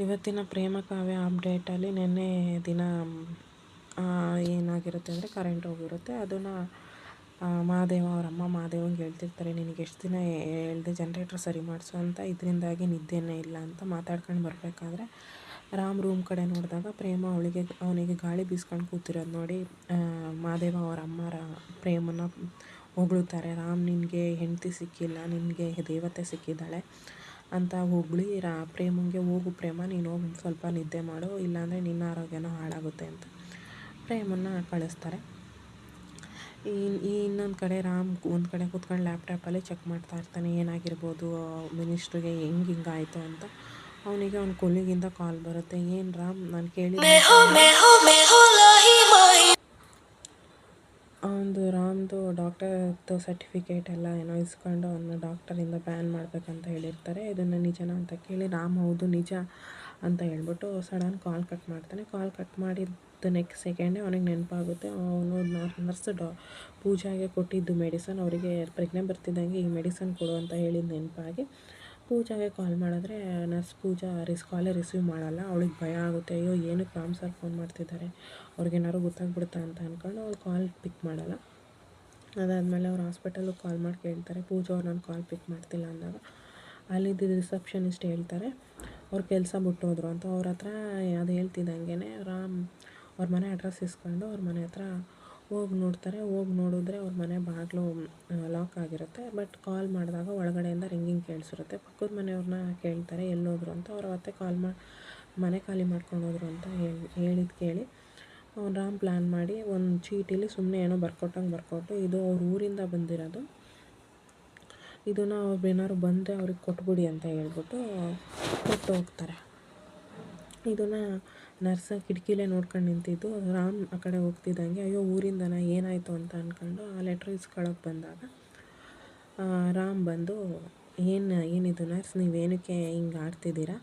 ಇವತ್ತಿನ ಪ್ರೇಮ ಕಾವ್ಯ ಅಪ್ಡೇಟಲ್ಲಿ ನಿನ್ನೆ ದಿನ ಏನಾಗಿರುತ್ತೆ ಅಂದರೆ ಕರೆಂಟ್ ಹೋಗಿರುತ್ತೆ. ಅದನ್ನು ಮಹಾದೇವ ಅವರಮ್ಮ ಮಹಾದೇವಂಗೆ ಹೇಳ್ತಿರ್ತಾರೆ, ನಿನಗೆ ಎಷ್ಟು ದಿನ ಹೇಳ್ದೆ ಜನ್ರೇಟ್ರ್ ಸರಿ ಮಾಡಿಸು ಅಂತ, ಇದರಿಂದಾಗಿ ನಿದ್ದೆನೇ ಇಲ್ಲ ಅಂತ ಮಾತಾಡ್ಕೊಂಡು ಬರಬೇಕಾದ್ರೆ ರಾಮ್ ರೂಮ್ ಕಡೆ ನೋಡಿದಾಗ ಪ್ರೇಮ ಅವನಿಗೆ ಗಾಳಿ ಬೀಸ್ಕೊಂಡು ಕೂತಿರೋದು ನೋಡಿ ಮಹಾದೇವ ಅವರ ಅಮ್ಮ ಪ್ರೇಮನ ಹೊಗಳುತ್ತಾರೆ. ರಾಮ್, ನಿನಗೆ ಹೆಂಡತಿ ಸಿಕ್ಕಿಲ್ಲ, ನಿನಗೆ ದೇವತೆ ಸಿಕ್ಕಿದ್ದಾಳೆ ಅಂತ ಹೊಗಳಿ ಪ್ರೇಮಂಗೆ, ಹೋಗು ಪ್ರೇಮ, ನೀನು ಹೋಗಿ ಸ್ವಲ್ಪ ನಿದ್ದೆ ಮಾಡು, ಇಲ್ಲಾಂದರೆ ನಿನ್ನ ಆರೋಗ್ಯನೂ ಹಾಳಾಗುತ್ತೆ ಅಂತ ಪ್ರೇಮನ್ನು ಕಳಿಸ್ತಾರೆ. ಇನ್ನೊಂದು ಕಡೆ ರಾಮ್ ಒಂದು ಕಡೆ ಕೂತ್ಕೊಂಡು ಲ್ಯಾಪ್ಟಾಪಲ್ಲಿ ಚೆಕ್ ಮಾಡ್ತಾ ಇರ್ತಾನೆ, ಏನಾಗಿರ್ಬೋದು ಮಿನಿಸ್ಟ್ರಿಗೆ ಹಿಂಗಾಯಿತು ಅಂತ. ಅವನಿಗೆ ಅವ್ನ ಕೊಲ್ಲಿಗಿಂದ ಕಾಲ್ ಬರುತ್ತೆ. ಏನು ರಾಮ್, ನಾನು ಕೇಳಿದ್ದೆ ಅವನದು ರಾಮ್ದು ಡಾಕ್ಟರ್ದು ಸರ್ಟಿಫಿಕೇಟ್ ಎಲ್ಲ ಏನೋ ಇಸ್ಕೊಂಡು ಅವನ್ನ ಡಾಕ್ಟರಿಂದ ಬ್ಯಾನ್ ಮಾಡಬೇಕಂತ ಹೇಳಿರ್ತಾರೆ. ಇದನ್ನು ನಿಜನಾ ಅಂತ ಕೇಳಿ ರಾಮ್ ಹೌದು ನಿಜ ಅಂತ ಹೇಳ್ಬಿಟ್ಟು ಸಡನ್ ಕಾಲ್ ಕಟ್ ಮಾಡ್ತಾನೆ. ಕಾಲ್ ಕಟ್ ಮಾಡಿದ್ದು ನೆಕ್ಸ್ಟ್ ಸೆಕೆಂಡೇ ಅವನಿಗೆ ನೆನಪಾಗುತ್ತೆ, ಅವನು ನರ್ಸ್ ಪೂಜಾಗೆ ಕೊಟ್ಟಿದ್ದು ಮೆಡಿಸನ್, ಅವರಿಗೆ ಪ್ರಜ್ಞೆ ಬರ್ತಿದ್ದಂಗೆ ಈ ಮೆಡಿಸನ್ ಕೊಡು ಅಂತ ಹೇಳಿದ್ದು ನೆನಪಾಗಿ ಪೂಜಾಗೆ ಕಾಲ್ ಮಾಡಿದ್ರೆ ನರ್ಸ್ ಪೂಜಾ ಕಾಲೇ ರಿಸೀವ್ ಮಾಡಲ್ಲ. ಅವಳಿಗೆ ಭಯ ಆಗುತ್ತೆ, ಅಯ್ಯೋ ಏನಕ್ಕೆ ರಾಮ್ ಸರ್ ಫೋನ್ ಮಾಡ್ತಿದ್ದಾರೆ, ಅವ್ರಿಗೇನಾದ್ರು ಗೊತ್ತಾಗ್ಬಿಡುತ್ತಾ ಅಂತ ಅಂದ್ಕೊಂಡು ಅವ್ಳು ಕಾಲ್ ಪಿಕ್ ಮಾಡಲ್ಲ. ಅದಾದಮೇಲೆ ಅವ್ರು ಹಾಸ್ಪಿಟಲ್ಗೆ ಕಾಲ್ ಮಾಡಿ ಕೇಳ್ತಾರೆ, ಪೂಜಾ ಅವ್ರು ನಾನು ಕಾಲ್ ಪಿಕ್ ಮಾಡ್ತಿಲ್ಲ ಅಂದಾಗ ಅಲ್ಲಿದ್ದು ರಿಸೆಪ್ಷನಿಸ್ಟ್ ಹೇಳ್ತಾರೆ ಅವ್ರು ಕೆಲಸ ಬಿಟ್ಟೋದ್ರು ಅಂತ. ಅವ್ರ ಹತ್ರ ಅದು ಹೇಳ್ತಿದ್ದಂಗೆ ರಾಮ್ ಅವ್ರ ಮನೆ ಅಡ್ರೆಸ್ ಇಸ್ಕೊಂಡು ಅವ್ರ ಮನೆ ಹತ್ರ ಹೋಗಿ ನೋಡ್ತಾರೆ. ಹೋಗಿ ನೋಡಿದ್ರೆ ಅವ್ರ ಮನೆ ಬಾಗಿಲು ಲಾಕ್ ಆಗಿರುತ್ತೆ. ಬಟ್ ಕಾಲ್ ಮಾಡಿದಾಗ ಒಳಗಡೆಯಿಂದ ರಿಂಗಿಂಗ್ ಕೇಳಿಸಿರುತ್ತೆ. ಪಕ್ಕದ ಮನೆಯವ್ರನ್ನ ಕೇಳ್ತಾರೆ ಎಲ್ಲೋದ್ರು ಅಂತ. ಅವ್ರು ಅವತ್ತೇ ಕಾಲ್ ಮಾಡಿ ಮನೆ ಖಾಲಿ ಮಾಡ್ಕೊಂಡು ಹೋದ್ರು ಅಂತ ಹೇಳಿದ್ದು ಕೇಳಿ ಅವ್ನು ರಾಮ್ ಪ್ಲ್ಯಾನ್ ಮಾಡಿ ಒಂದು ಚೀಟಿಲಿ ಸುಮ್ಮನೆ ಏನೋ ಬರ್ಕೊಟ್ಟು, ಇದು ಅವ್ರ ಊರಿಂದ ಬಂದಿರೋದು, ಇದನ್ನು ಅವ್ರು ಏನಾದ್ರು ಬಂದರೆ ಅವ್ರಿಗೆ ಕೊಟ್ಬಿಡಿ ಅಂತ ಹೇಳ್ಬಿಟ್ಟು ಕೊಟ್ಟು ಹೋಗ್ತಾರೆ. ಇದನ್ನು ನರ್ಸ ಕಿಟಕಿಲೇ ನೋಡ್ಕೊಂಡು ನಿಂತಿದ್ದು. ರಾಮ್ ಆ ಕಡೆ ಹೋಗ್ತಿದ್ದಂಗೆ ಅಯ್ಯೋ ಊರಿಂದನ ಏನಾಯಿತು ಅಂತ ಅಂದ್ಕೊಂಡು ಆ ಲೆಟ್ರ್ ಇಸ್ಕೊಳಕ್ಕೆ ಬಂದಾಗ ರಾಮ್ ಬಂದು ಏನಿದು ನರ್ಸ್, ನೀವೇನಕ್ಕೆ ಹಿಂಗೆ ಆಡ್ತಿದ್ದೀರಾ,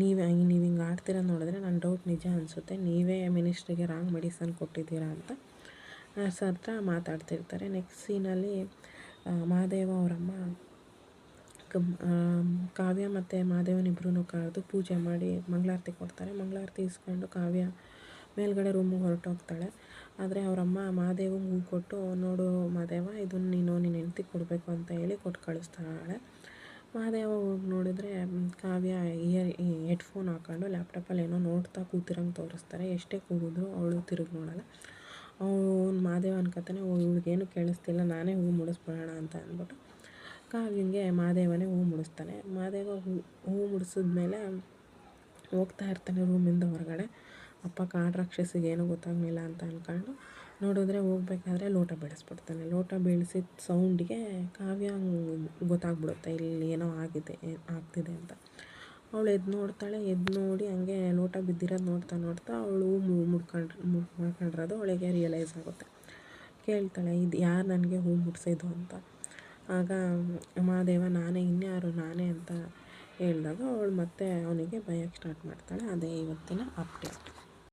ನೀವು ಹಿಂಗೆ ಆಡ್ತಿರೋದು ನೋಡಿದ್ರೆ ನನ್ನ ಡೌಟ್ ನಿಜ ಅನಿಸುತ್ತೆ, ನೀವೇ ಮಿನಿಸ್ಟ್ರಿಗೆ ರಾಂಗ್ ಮೆಡಿಸನ್ ಕೊಟ್ಟಿದ್ದೀರಾ ಅಂತ ನರ್ಸ್ ಹತ್ರ ಮಾತಾಡ್ತಿರ್ತಾರೆ. ನೆಕ್ಸ್ಟ್ ಸೀನಲ್ಲಿ ಮಹಾದೇವ ಅವರಮ್ಮ ಕಾವ್ಯ ಮತ್ತು ಮಹಾದೇವನಿಬ್ರೂ ಕರೆದು ಪೂಜೆ ಮಾಡಿ ಮಂಗಳಾರತಿ ಕೊಡ್ತಾರೆ. ಮಂಗಳಾರತಿ ಇಸ್ಕೊಂಡು ಕಾವ್ಯ ಮೇಲ್ಗಡೆ ರೂಮಿಗೆ ಹೊರಟೋಗ್ತಾಳೆ. ಆದರೆ ಅವರಮ್ಮ ಮಹಾದೇವಂಗೆ ಹೂ ಕೊಟ್ಟು, ನೋಡು ಮಹಾದೇವ, ಇದನ್ನು ನೀನು ನಿನ್ನ ಹೆಂಡ್ತಿಗೆ ಕೊಡಬೇಕು ಅಂತ ಹೇಳಿ ಕೊಟ್ಟು ಕಳಿಸ್ತಾಳೆ. ಮಹಾದೇವ ಹೋಗಿ ನೋಡಿದ್ರೆ ಕಾವ್ಯ ಹೆಡ್ಫೋನ್ ಹಾಕ್ಕೊಂಡು ಲ್ಯಾಪ್ಟಾಪಲ್ಲಿ ಏನೋ ನೋಡ್ತಾ ಕೂತಿರಂಗೆ ತೋರಿಸ್ತಾರೆ. ಎಷ್ಟೇ ಕೂಗಿದ್ರು ಅವಳು ತಿರುಗಿ ನೋಡಲ್ಲ. ಅವನು ಮಹಾದೇವ ಅನ್ಕೋತಾನೆ, ಇವಳಿಗೇನು ಕೇಳಿಸ್ತಿಲ್ಲ, ನಾನೇ ಹೂ ಮುಡಿಸ್ಬಿಡೋಣ ಅಂತ ಅಂದ್ಬಿಟ್ಟು ಕಾವ್ಯಂಗೆ ಮಹಾದೇವನೇ ಹೂ ಮುಡಿಸ್ತಾನೆ. ಮಹಾದೇವ ಹೂ ಮುಡಿಸಿದ್ಮೇಲೆ ಹೋಗ್ತಾ ಇರ್ತಾನೆ ರೂಮಿಂದ ಹೊರಗಡೆ. ಅಪ್ಪ ಕಾಡು ರಾಕ್ಷಸಿಗೆ ಏನೂ ಗೊತ್ತಾಗಲಿಲ್ಲ ಅಂತ ಅಂದ್ಕೊಂಡು ನೋಡಿದ್ರೆ ಹೋಗ್ಬೇಕಾದ್ರೆ ಲೋಟ ಬೀಳಿಸ್ಬಿಡ್ತಾನೆ. ಲೋಟ ಬೀಳಿಸಿದ ಸೌಂಡಿಗೆ ಕಾವ್ಯ ಗೊತ್ತಾಗ್ಬಿಡುತ್ತೆ ಇಲ್ಲಿ ಏನೋ ಆಗ್ತಿದೆ ಅಂತ. ಅವಳು ಎದ್ದು ನೋಡ್ತಾಳೆ. ಎದ್ದು ನೋಡಿ ಹಂಗೆ ಲೋಟ ಬಿದ್ದಿರೋದು ನೋಡ್ತಾ ಅವಳು ಹೂ ಮಾಡ್ಕೊಂಡಿರೋದು ಅವಳಿಗೆ ರಿಯಲೈಸ್ ಆಗುತ್ತೆ. ಕೇಳ್ತಾಳೆ, ಇದು ಯಾರು ನನಗೆ ಹೂ ಮುಡಿಸಿದ್ದು ಅಂತ. ಆಗ ಮಹಾದೇವ ಇನ್ಯಾರು ನಾನೇ ಅಂತ ಹೇಳಿದಾಗ ಅವಳು ಮತ್ತೆ ಅವನಿಗೆ ಬೈಯೋಕ್ಕೆ ಸ್ಟಾರ್ಟ್ ಮಾಡ್ತಾಳೆ. ಅದೇ ಇವತ್ತಿನ ಅಪ್ಡೇಟ್.